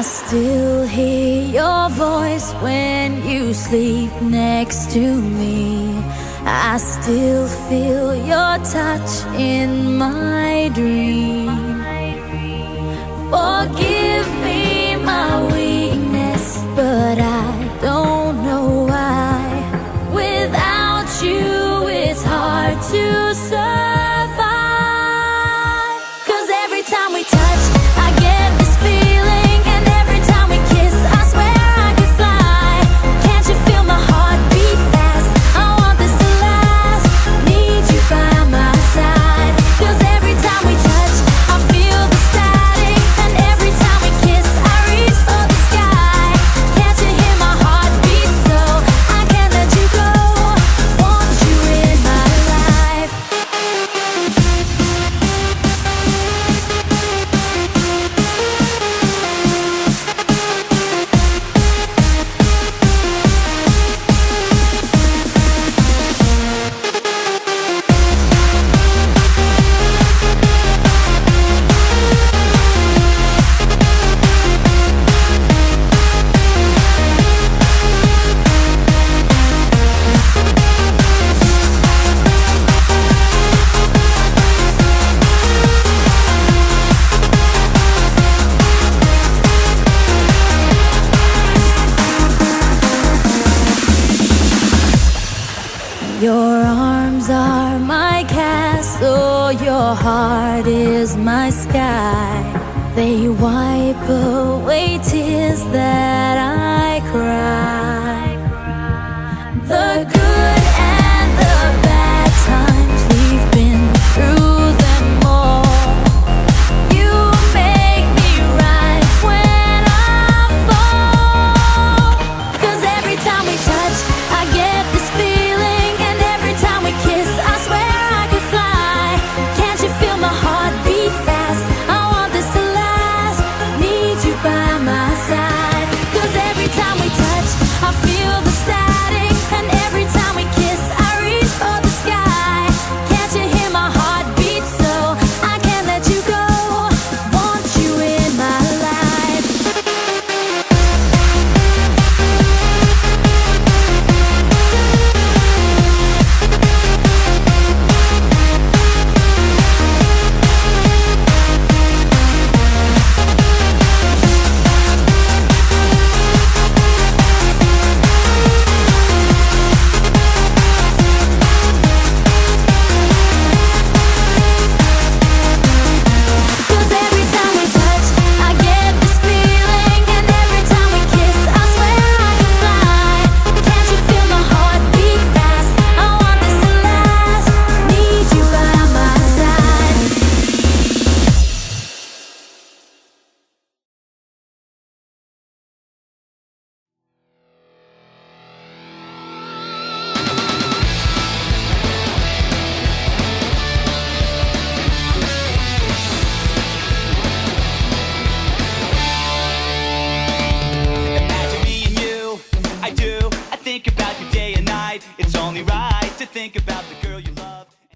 still hear your voice when you sleep next to me. I still feel your touch in my dream. Forgive me my weakness, but I don't know why. Without you, it's hard to survive. 'Cause every time we touch, I get this feeling, and every time we kiss, I swear I could fly. Can't you feel my heart beat fast? I want this to last. Need you by my side. 'Cause every time we touch, I feel the static, and every time we kiss, I reach for the sky. Can't you hear my heart beat? So I can't let you go. Want you in my life. Your arms are my castle, your heart is my sky. They wipe away tears that I cry. The good